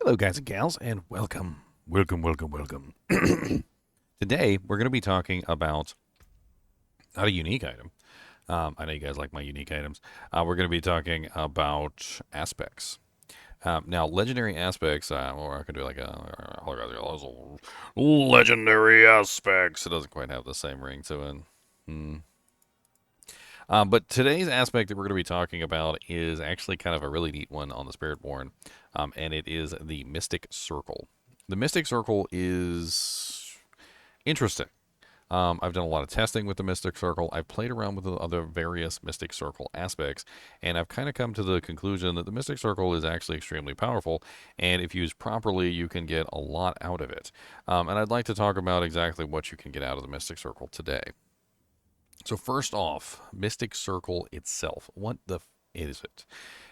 Hello, guys and gals, and welcome. Welcome. Today, we're going to be talking about not a unique item. I know you guys like my unique items. We're going to be talking about aspects. Now, legendary aspects, or I could do like legendary aspects. It doesn't quite have the same ring to it. But today's aspect that we're going to be talking about is actually kind of a really neat one on the Spiritborn, and it is the Mystic Circle. The Mystic Circle is interesting. I've done a lot of testing with the Mystic Circle. I've played around with the other various Mystic Circle aspects, and I've kind of come to the conclusion that the Mystic Circle is actually extremely powerful, and if used properly, you can get a lot out of it. And I'd like to talk about exactly what you can get out of the Mystic Circle today. So first off, Mystic Circle itself. What the is it?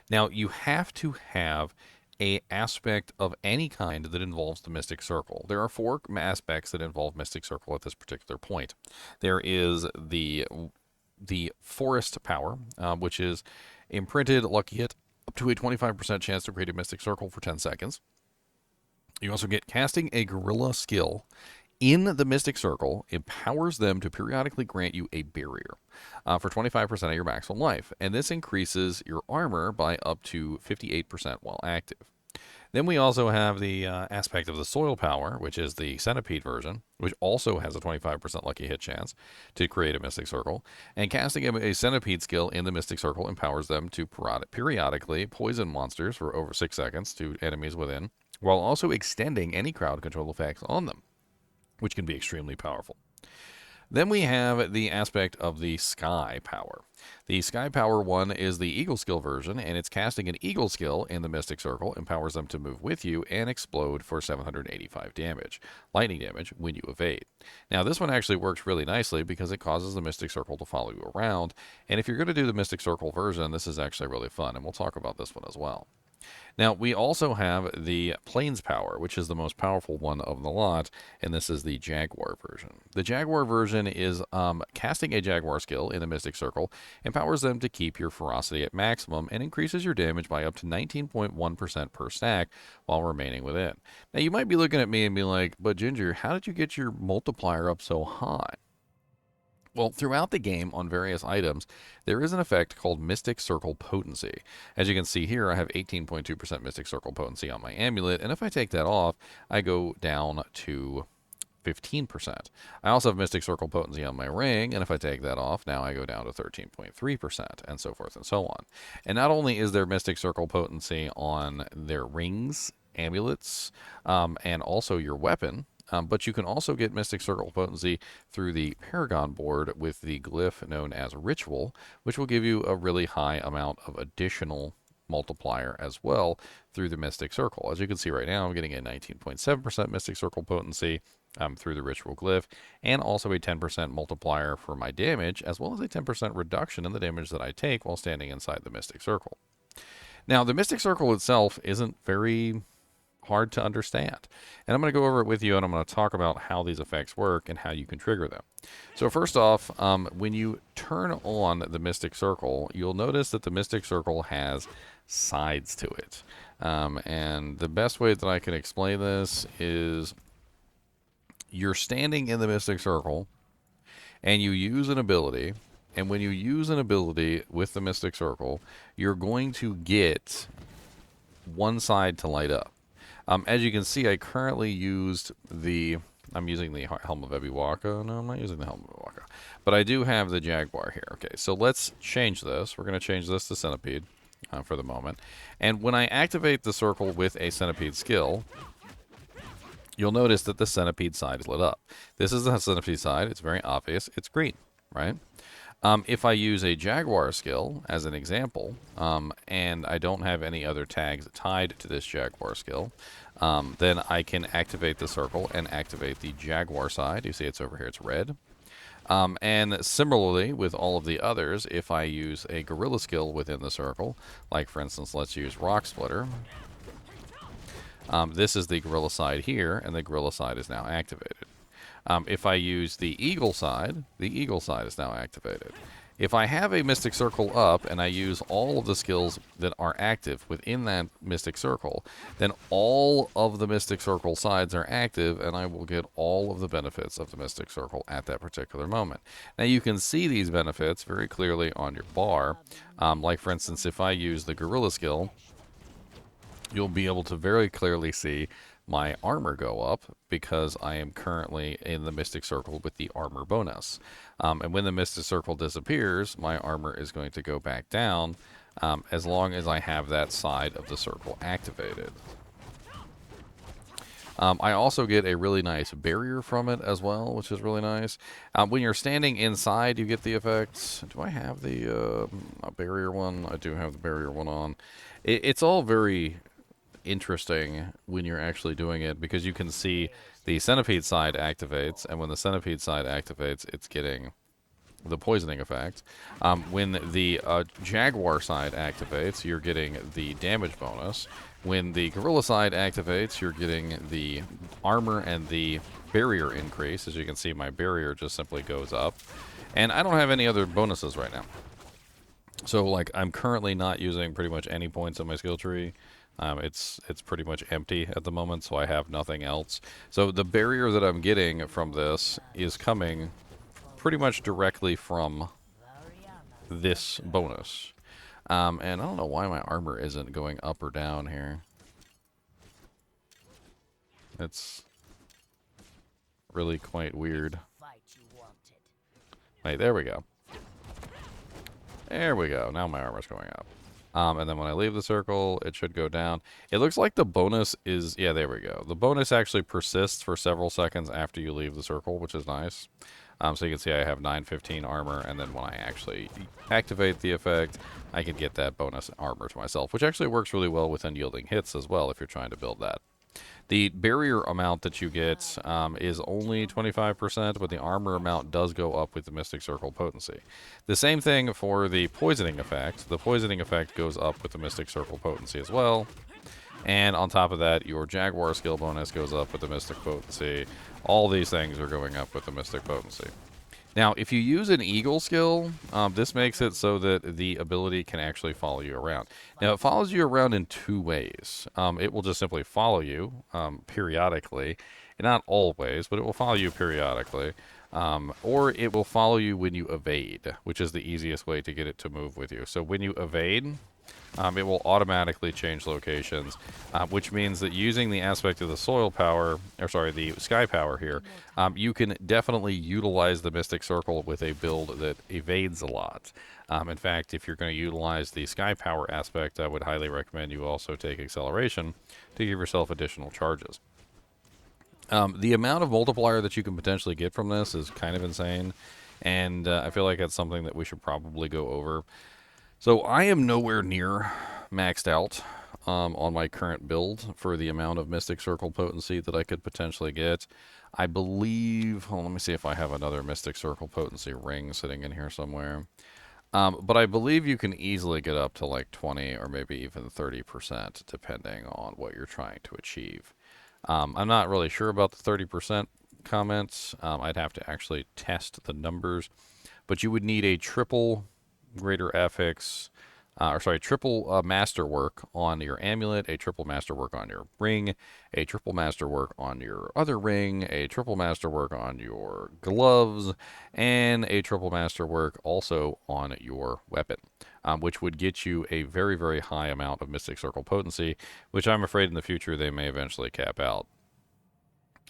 Now, you have to have a aspect of any kind that involves the Mystic Circle. There are four aspects that involve Mystic Circle at this particular point. There is the Forest Power, which is imprinted lucky hit up to a 25% chance to create a Mystic Circle for 10 seconds. You also get casting a Gorilla skill in the Mystic Circle empowers them to periodically grant you a barrier for 25% of your maximum life, and this increases your armor by up to 58% while active. Then we also have the aspect of the Soil Power, which is the Centipede version, which also has a 25% lucky hit chance to create a Mystic Circle. And casting a Centipede skill in the Mystic Circle empowers them to periodically poison monsters for over 6 seconds to enemies within, while also extending any crowd control effects on them, which can be extremely powerful. Then we have the aspect of the Sky Power. The Sky Power one is the Eagle skill version, and it's casting an Eagle skill in the Mystic Circle, empowers them to move with you and explode for 785 damage, lightning damage, when you evade. Now, this one actually works really nicely because it causes the Mystic Circle to follow you around, and if you're going to do the Mystic Circle version, this is actually really fun, and we'll talk about this one as well. Now, we also have the Plains Power, which is the most powerful one of the lot, and this is the Jaguar version. The Jaguar version is casting a Jaguar skill in the Mystic Circle, empowers them to keep your Ferocity at maximum, and increases your damage by up to 19.1% per stack while remaining within. Now, you might be looking at me and be like, but Ginger, how did you get your multiplier up so high? Well, throughout the game on various items, there is an effect called Mystic Circle Potency. As you can see here, I have 18.2% Mystic Circle Potency on my amulet, and if I take that off, I go down to 15%. I also have Mystic Circle Potency on my ring, and if I take that off, now I go down to 13.3%, and so forth and so on. And not only is there Mystic Circle Potency on their rings, amulets, and also your weapon, but you can also get Mystic Circle Potency through the Paragon board with the glyph known as Ritual, which will give you a really high amount of additional multiplier as well through the Mystic Circle. As you can see right now, I'm getting a 19.7% Mystic Circle Potency through the Ritual glyph, and also a 10% multiplier for my damage, as well as a 10% reduction in the damage that I take while standing inside the Mystic Circle. Now, the Mystic Circle itself isn't very hard to understand. And I'm going to go over it with you, and I'm going to talk about how these effects work and how you can trigger them. So first off, when you turn on the Mystic Circle, you'll notice that the Mystic Circle has sides to it. And the best way that I can explain this is you're standing in the Mystic Circle, and you use an ability, and when you use an ability with the Mystic Circle, you're going to get one side to light up. As you can see, I currently used I'm using the Helm of Abaka. No, I'm not using the Helm of Abaka. But I do have the Jaguar here. Okay, so let's change this. We're going to change this to Centipede for the moment. And when I activate the circle with a Centipede skill, you'll notice that the Centipede side is lit up. This is the Centipede side. It's very obvious. It's green, right? If I use a Jaguar skill, as an example, and I don't have any other tags tied to this Jaguar skill, then I can activate the circle and activate the Jaguar side. You see it's over here, it's red. And similarly, with all of the others, if I use a Gorilla skill within the circle, like for instance, let's use Rock Splitter, this is the Gorilla side here, and the Gorilla side is now activated. If I use the Eagle side is now activated. If I have a Mystic Circle up and I use all of the skills that are active within that Mystic Circle, then all of the Mystic Circle sides are active, and I will get all of the benefits of the Mystic Circle at that particular moment. Now, you can see these benefits very clearly on your bar. Like, for instance, if I use the Gorilla skill, you'll be able to very clearly see my armor go up because I am currently in the Mystic Circle with the armor bonus. And when the Mystic Circle disappears, my armor is going to go back down as long as I have that side of the circle activated. I also get a really nice barrier from it as well, which is really nice. When you're standing inside, you get the effects. Do I have the barrier one? I do have the barrier one on. It's all very interesting when you're actually doing it because you can see the centipede side activates, and when the centipede side activates, it's getting the poisoning effect. When the jaguar side activates, you're getting the damage bonus. When the gorilla side activates, you're getting the armor and the barrier increase. As you can see, my barrier just simply goes up. And I don't have any other bonuses right now. So, like, I'm currently not using pretty much any points on my skill tree. It's pretty much empty at the moment, so I have nothing else. So the barrier that I'm getting from this is coming pretty much directly from this bonus. And I don't know why my armor isn't going up or down here. It's really quite weird. Wait, there we go. There we go. Now my armor's going up. And then when I leave the circle, it should go down. It looks like the bonus is... Yeah, there we go. The bonus actually persists for several seconds after you leave the circle, which is nice. So you can see I have 915 armor, and then when I actually activate the effect, I can get that bonus armor to myself, which actually works really well with unyielding hits as well if you're trying to build that. The barrier amount that you get is only 25%, but the armor amount does go up with the Mystic Circle potency. The same thing for the poisoning effect. The poisoning effect goes up with the Mystic Circle potency as well. And on top of that, your Jaguar skill bonus goes up with the Mystic Potency. All these things are going up with the Mystic Potency. Now, if you use an Eagle skill, this makes it so that the ability can actually follow you around. Now, it follows you around in two ways. It will just simply follow you periodically. Not always, but it will follow you periodically. Or it will follow you when you evade, which is the easiest way to get it to move with you. So when you evade... it will automatically change locations, which means that using the aspect of the soil power, or sorry, the sky power here, you can definitely utilize the Mystic Circle with a build that evades a lot. In fact, if you're going to utilize the sky power aspect, I would highly recommend you also take acceleration to give yourself additional charges. The amount of multiplier that you can potentially get from this is kind of insane, and I feel like that's something that we should probably go over. So I am nowhere near maxed out on my current build for the amount of Mystic Circle potency that I could potentially get. I believe, well, let me see if I have another Mystic Circle potency ring sitting in here somewhere. But I believe you can easily get up to like 20 or maybe even 30% depending on what you're trying to achieve. I'm not really sure about the 30% comments. I'd have to actually test the numbers. But you would need a triple... greater affix, triple masterwork on your amulet, a triple masterwork on your ring, a triple masterwork on your other ring, a triple masterwork on your gloves, and a triple masterwork also on your weapon, which would get you a very, very high amount of Mystic Circle potency, which I'm afraid in the future they may eventually cap out.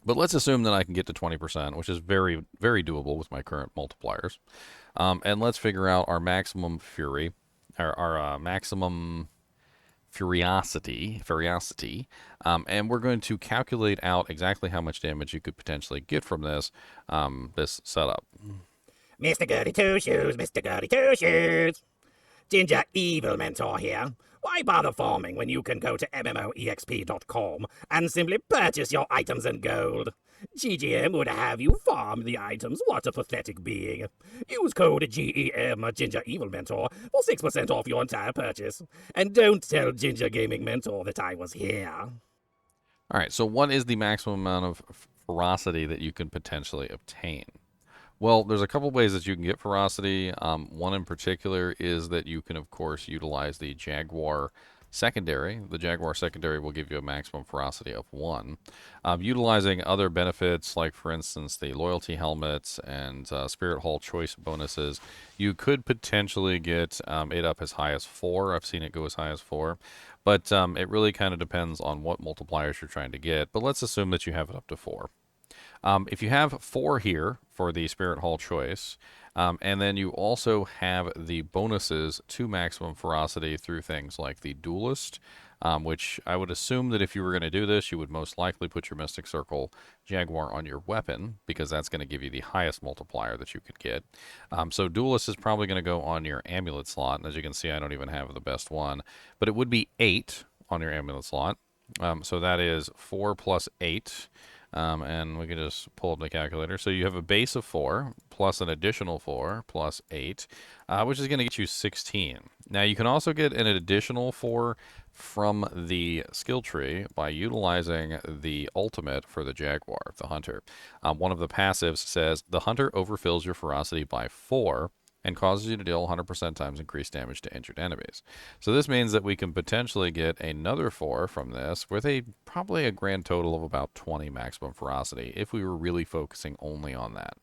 But let's assume that I can get to 20%, which is very, very doable with my current multipliers. And let's figure out our maximum fury, our maximum ferocity, and we're going to calculate out exactly how much damage you could potentially get from this, this setup. Mr. Goody Two Shoes, Mr. Goody Two Shoes. Ginger Evil Mentor here. Why bother farming when you can go to MMOEXP.com and simply purchase your items in gold? GGM would have you farm the items. What a pathetic being. Use code GEM Ginger Evil Mentor for 6% off your entire purchase. And don't tell Ginger Gaming Mentor that I was here. All right, so what is the maximum amount of ferocity that you can potentially obtain? Well, there's a couple ways that you can get ferocity. One in particular is that you can, of course, utilize the Jaguar secondary. The Jaguar secondary will give you a maximum ferocity of 1. Utilizing other benefits, like, for instance, the loyalty helmets and Spirit Hall choice bonuses, you could potentially get it up as high as 4. I've seen it go as high as 4. But it really kind of depends on what multipliers you're trying to get. But let's assume that you have it up to 4. If you have 4 here for the Spirit Hall choice, and then you also have the bonuses to maximum ferocity through things like the Duelist, which I would assume that if you were going to do this, you would most likely put your Mystic Circle Jaguar on your weapon, because that's going to give you the highest multiplier that you could get. So Duelist is probably going to go on your Amulet slot, and as you can see, I don't even have the best one, but it would be 8 on your Amulet slot. So that is 4 plus 8. And we can just pull up the calculator. So you have a base of 4 plus an additional 4 plus 8, which is going to get you 16. Now you can also get an additional 4 from the skill tree by utilizing the ultimate for the Jaguar, the Hunter. One of the passives says the Hunter overfills your ferocity by 4 and causes you to deal 100% times increased damage to injured enemies. So this means that we can potentially get another 4 from this with probably a grand total of about 20 maximum ferocity if we were really focusing only on that.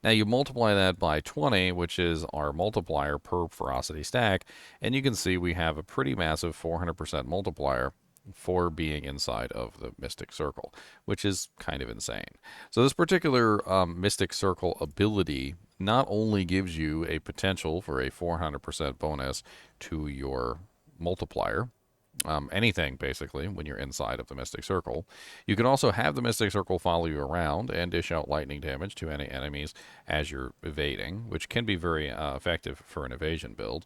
Now you multiply that by 20, which is our multiplier per ferocity stack, and you can see we have a pretty massive 400% multiplier for being inside of the Mystic Circle, which is kind of insane. So this particular Mystic Circle ability not only gives you a potential for a 400% bonus to your multiplier, anything basically when you're inside of the Mystic Circle, you can also have the Mystic Circle follow you around and dish out lightning damage to any enemies as you're evading, which can be very effective for an evasion build.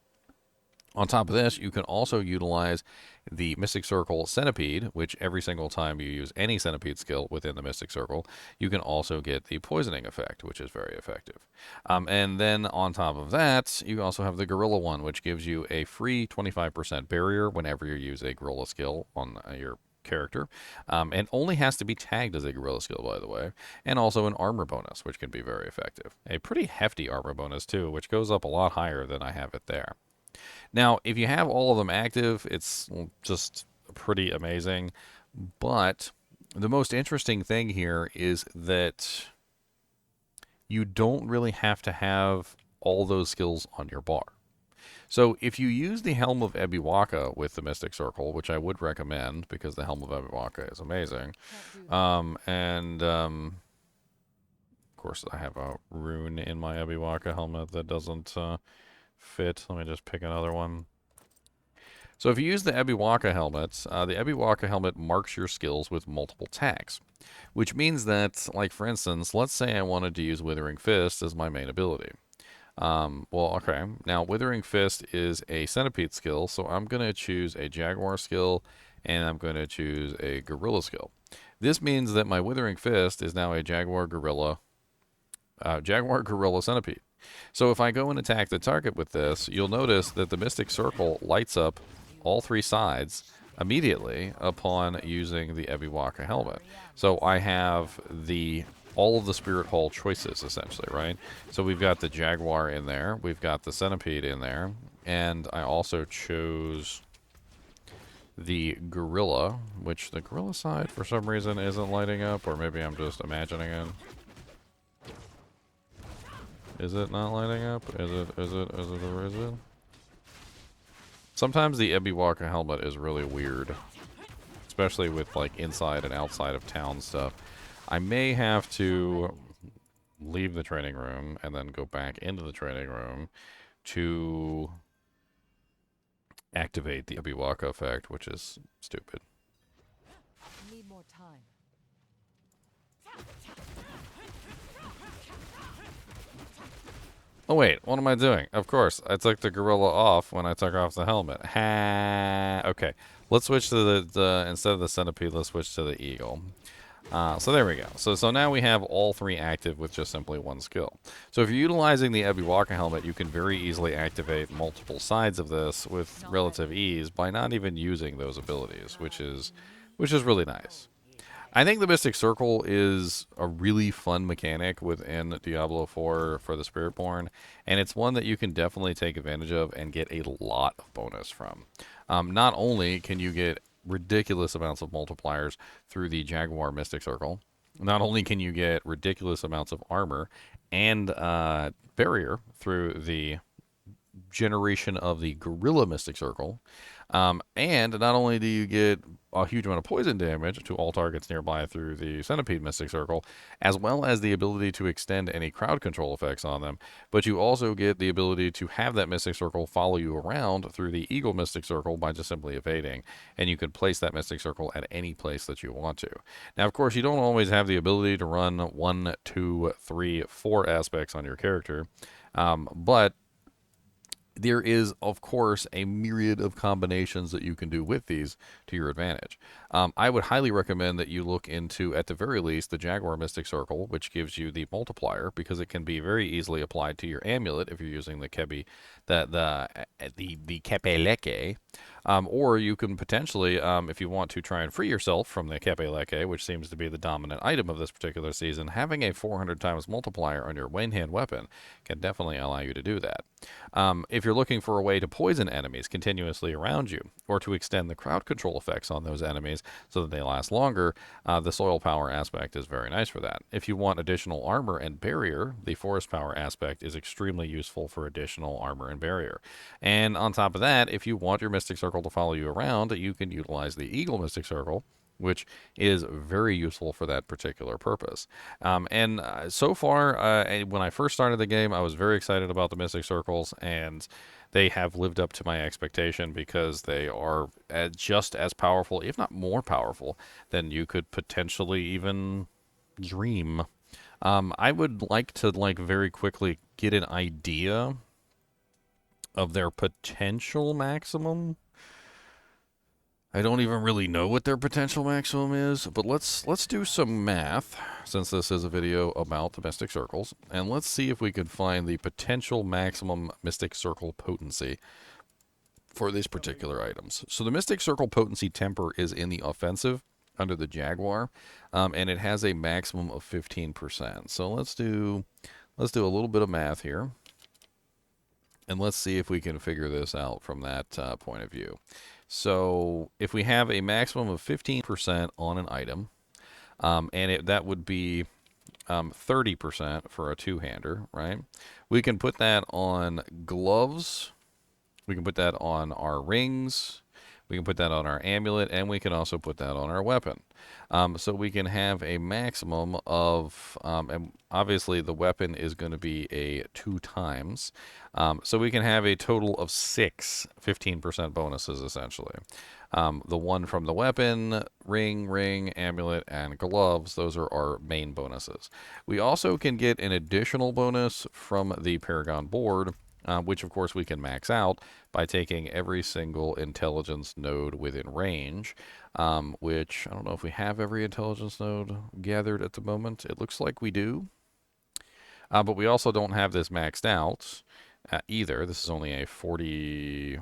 On top of this, you can also utilize the Mystic Circle Centipede, which every single time you use any Centipede skill within the Mystic Circle, you can also get the poisoning effect, which is very effective. And then on top of that, you also have the Gorilla one, which gives you a free 25% barrier whenever you use a Gorilla skill on your character, and only has to be tagged as a Gorilla skill, by the way, and also an armor bonus, which can be very effective. A pretty hefty armor bonus, too, which goes up a lot higher than I have it there. Now, if you have all of them active, it's just pretty amazing. But the most interesting thing here is that you don't really have to have all those skills on your bar. So if you use the Helm of Abaka with the Mystic Circle, which I would recommend because the Helm of Abaka is amazing, of course I have a rune in my Abaka helmet that doesn't fit. Let me just pick another one. So if you use the Abaka helmet, the Abaka helmet marks your skills with multiple tags, which means that, like for instance, let's say I wanted to use Withering Fist as my main ability. Okay, now Withering Fist is a Centipede skill, so I'm going to choose a Jaguar skill, and I'm going to choose a Gorilla skill. This means that my Withering Fist is now a Jaguar Gorilla Centipede. So if I go and attack the target with this, you'll notice that the Mystic Circle lights up all 3 sides immediately upon using the Abaka helmet. So I have all of the Spirit Hall choices, essentially, right? So we've got the Jaguar in there, we've got the Centipede in there, and I also chose the Gorilla, which the Gorilla side, for some reason, isn't lighting up, or maybe I'm just imagining it. Is it not lighting up? Is it? Sometimes the Abaka helmet is really weird, especially with like inside and outside of town stuff. I may have to leave the training room and then go back into the training room to activate the Abaka effect, which is stupid. Need more time. Oh wait, what am I doing? Of course, I took the Gorilla off when I took off the helmet. Ha! Okay, let's switch to the instead of the Centipede, let's switch to the Eagle. So there we go. So now we have all 3 active with just simply 1 skill. So if you're utilizing the Abaka helmet, you can very easily activate multiple sides of this with relative ease by not even using those abilities, which is really nice. I think the Mystic Circle is a really fun mechanic within Diablo 4 for the Spiritborn, and it's one that you can definitely take advantage of and get a lot of bonus from. Not only can you get ridiculous amounts of multipliers through the Jaguar Mystic Circle, not only can you get ridiculous amounts of armor and barrier through the generation of the Gorilla Mystic Circle. And not only do you get a huge amount of poison damage to all targets nearby through the Centipede Mystic Circle, as well as the ability to extend any crowd control effects on them, but you also get the ability to have that Mystic Circle follow you around through the Eagle Mystic Circle by just simply evading, and you can place that Mystic Circle at any place that you want to. Now, of course, you don't always have the ability to run 1, 2, 3, 4 aspects on your character, but there is, of course, a myriad of combinations that you can do with these to your advantage. I would highly recommend that you look into, at the very least, the Jaguar Mystic Circle, which gives you the multiplier, because it can be very easily applied to your amulet if you're using the Kebi, the Kepeleke. Or you can potentially, if you want to try and free yourself from the Kepeleke, which seems to be the dominant item of this particular season, having a 400 times multiplier on your one-hand weapon can definitely allow you to do that. If you're looking for a way to poison enemies continuously around you, or to extend the crowd control effects on those enemies so that they last longer, the soil power aspect is very nice for that. If you want additional armor and barrier, the forest power aspect is extremely useful for additional armor and barrier. And on top of that, if you want your Mystic Circle to follow you around, you can utilize the Eagle Mystic Circle, which is very useful for that particular purpose. So far, when I first started the game, I was very excited about the Mystic Circles, and they have lived up to my expectation because they are just as powerful, if not more powerful, than you could potentially even dream. I would like to very quickly get an idea of their potential maximum. I don't even really know what their potential maximum is, but let's do some math, since this is a video about the Mystic Circles, and let's see if we can find the potential maximum Mystic Circle potency for these particular items. So the Mystic Circle potency temper is in the offensive under the Jaguar, and it has a maximum of 15%. So let's do a little bit of math here, and let's see if we can figure this out from that point of view. So if we have a maximum of 15% on an item, and that would be 30% for a two-hander, right? We can put that on gloves. We can put that on our rings. We can put that on our amulet, and we can also put that on our weapon. So we can have a maximum of, and obviously the weapon is going to be a 2 times. So we can have a total of 6 15% bonuses, essentially. The one from the weapon, ring, amulet, and gloves, those are our main bonuses. We also can get an additional bonus from the Paragon board, which of course we can max out by taking every single intelligence node within range, which I don't know if we have every intelligence node gathered at the moment. It looks like we do, but we also don't have this maxed out either. This is only a 40...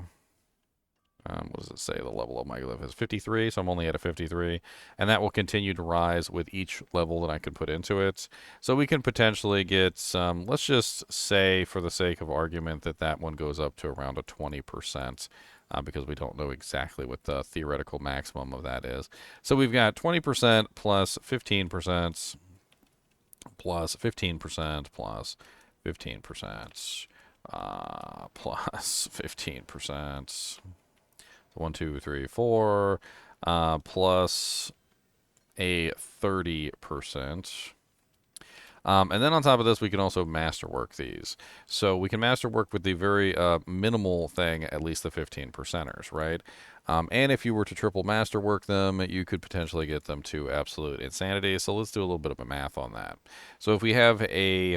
what does it say? The level of my glyph is 53, so I'm only at a 53, and that will continue to rise with each level that I can put into it. So we can potentially get some, let's just say for the sake of argument that one goes up to around a 20%, because we don't know exactly what the theoretical maximum of that is. So we've got 20% plus 15% plus 15% plus 15% plus 15%. 1, 2, 3, 4, plus a 30%. And then on top of this, we can also masterwork these. So we can masterwork with the very minimal thing, at least the 15%ers, right? And if you were to triple masterwork them, you could potentially get them to absolute insanity. So let's do a little bit of a math on that. So if we have a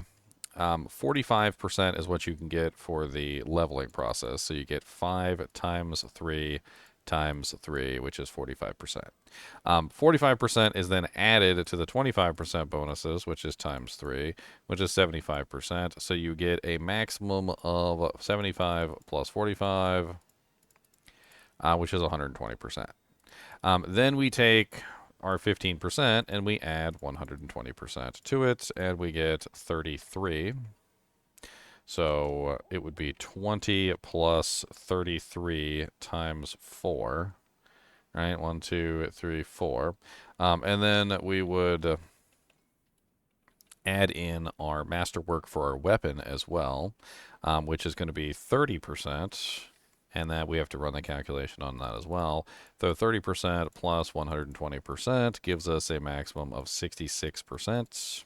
45% is what you can get for the leveling process. So you get 5 times 3 times 3, which is 45%. 45% is then added to the 25% bonuses, which is times 3, which is 75%. So you get a maximum of 75 plus 45, which is 120%. Then we take our 15%, and we add 120% to it, and we get 33. So it would be 20 plus 33 times 4. Right? 1, 2, 3, 4. And then we would add in our masterwork for our weapon as well, which is going to be 30%. And that we have to run the calculation on that as well. So 30% plus 120% gives us a maximum of 66%.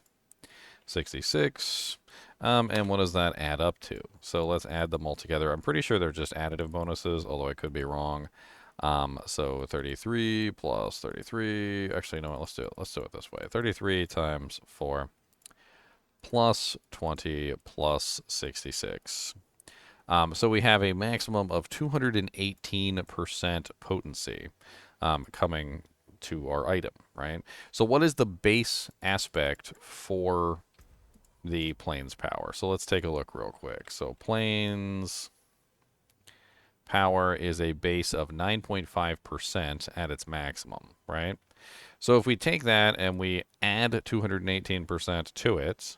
66. And what does that add up to? So let's add them all together. I'm pretty sure they're just additive bonuses, although I could be wrong. So 33 plus 33. Actually, no, let's do it. Let's do it this way. 33 times 4 plus 20 plus 66. So we have a maximum of 218% potency coming to our item, right? So what is the base aspect for the planes power? So let's take a look real quick. So planes power is a base of 9.5% at its maximum, right? So if we take that and we add 218% to it,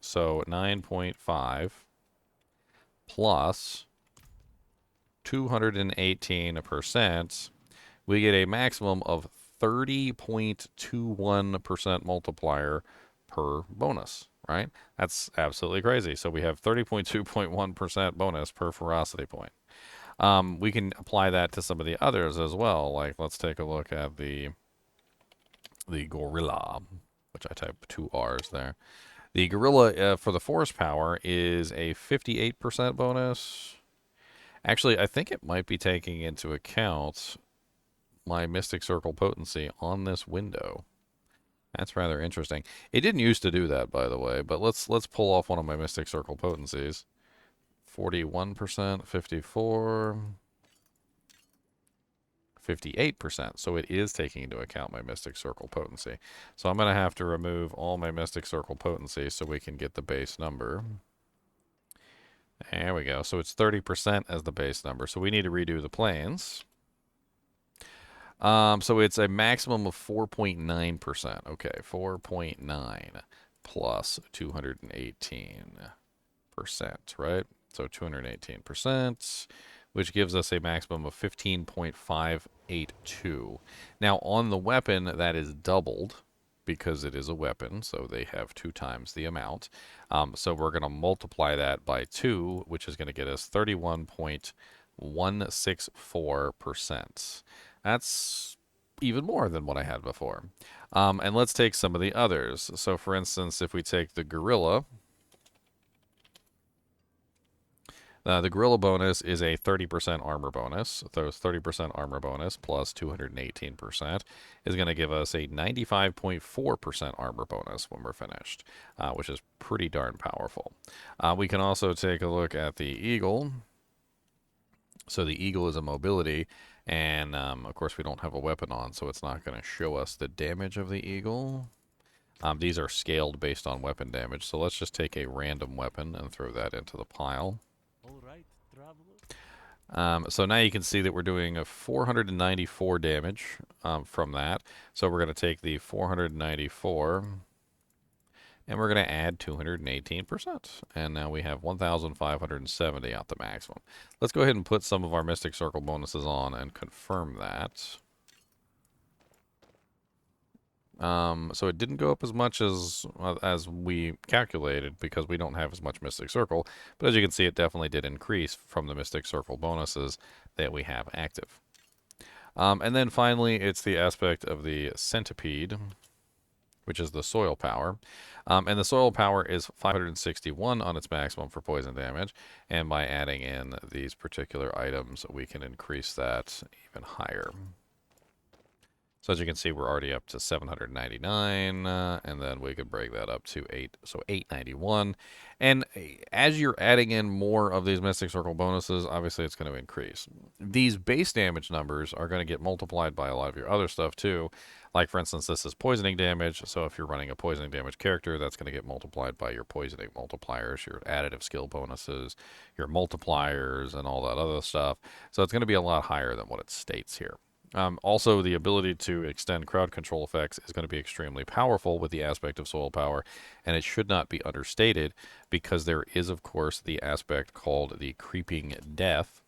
so 9.5 plus 218%, we get a maximum of 30.21% multiplier per bonus, right? That's absolutely crazy. So we have 30.2.1% bonus per ferocity point. We can apply that to some of the others as well. Like, let's take a look at the gorilla, which I typed 2 R's there. The gorilla for the force power is a 58% bonus. Actually, I think it might be taking into account my Mystic Circle potency on this window. That's rather interesting. It didn't used to do that, by the way, but let's pull off one of my Mystic Circle potencies. 41%, 54, 58%. So it is taking into account my Mystic Circle potency. So I'm going to have to remove all my Mystic Circle potency so we can get the base number. There we go. So it's 30% as the base number. So we need to redo the planes. So it's a maximum of 4.9%. Okay, 4.9 plus 218%, right? So 218%, which gives us a maximum of 15.582. Now, on the weapon, that is doubled because it is a weapon, so they have 2 times the amount. So we're going to multiply that by 2, which is going to get us 31.164%. That's even more than what I had before. And let's take some of the others. So, for instance, if we take the gorilla, the gorilla bonus is a 30% armor bonus. So 30% armor bonus plus 218% is going to give us a 95.4% armor bonus when we're finished, which is pretty darn powerful. We can also take a look at the eagle. So the eagle is a mobility, and of course we don't have a weapon on, so it's not going to show us the damage of the eagle. These are scaled based on weapon damage, so let's just take a random weapon and throw that into the pile. All right, traveler. So now you can see that we're doing a 494 damage from that. So we're going to take the 494 and we're going to add 218%. And now we have 1,570 at the maximum. Let's go ahead and put some of our Mystic Circle bonuses on and confirm that. So it didn't go up as much as we calculated because we don't have as much Mystic Circle. But as you can see, it definitely did increase from the Mystic Circle bonuses that we have active. And then finally, it's the aspect of the centipede, which is the soil power. And the soil power is 561 on its maximum for poison damage. And by adding in these particular items, we can increase that even higher. So as you can see, we're already up to 799, and then we could break that up to 891. And as you're adding in more of these Mystic Circle bonuses, obviously it's going to increase. These base damage numbers are going to get multiplied by a lot of your other stuff too. Like, for instance, this is poisoning damage, so if you're running a poisoning damage character, that's going to get multiplied by your poisoning multipliers, your additive skill bonuses, your multipliers, and all that other stuff. So it's going to be a lot higher than what it states here. Also, the ability to extend crowd control effects is going to be extremely powerful with the aspect of soil power, and it should not be understated because there is, of course, the aspect called the creeping death,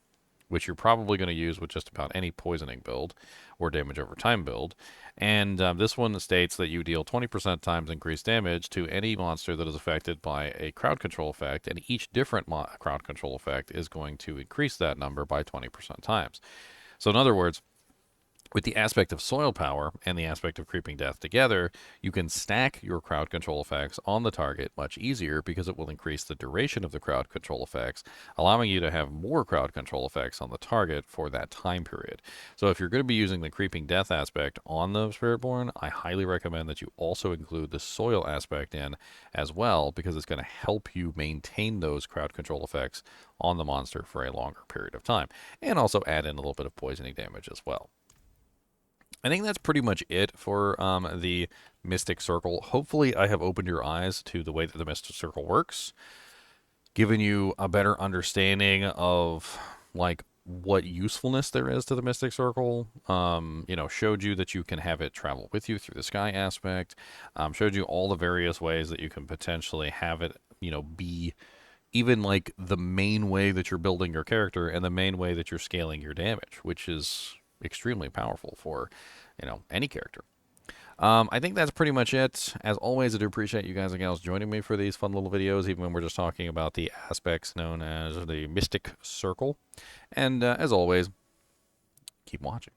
which you're probably going to use with just about any poisoning build or damage over time build. And this one states that you deal 20% times increased damage to any monster that is affected by a crowd control effect, and each different crowd control effect is going to increase that number by 20% times. So in other words, with the aspect of soil power and the aspect of creeping death together, you can stack your crowd control effects on the target much easier because it will increase the duration of the crowd control effects, allowing you to have more crowd control effects on the target for that time period. So if you're going to be using the creeping death aspect on the Spiritborn, I highly recommend that you also include the soil aspect in as well, because it's going to help you maintain those crowd control effects on the monster for a longer period of time, and also add in a little bit of poisoning damage as well. I think that's pretty much it for the Mystic Circle. Hopefully, I have opened your eyes to the way that the Mystic Circle works, given you a better understanding of like what usefulness there is to the Mystic Circle. Showed you that you can have it travel with you through the sky aspect. Showed you all the various ways that you can potentially have it, be even like the main way that you're building your character and the main way that you're scaling your damage, which is extremely powerful for, any character. I think that's pretty much it. As always, I do appreciate you guys and gals joining me for these fun little videos, even when we're just talking about the aspects known as the Mystic Circle. And as always, keep watching.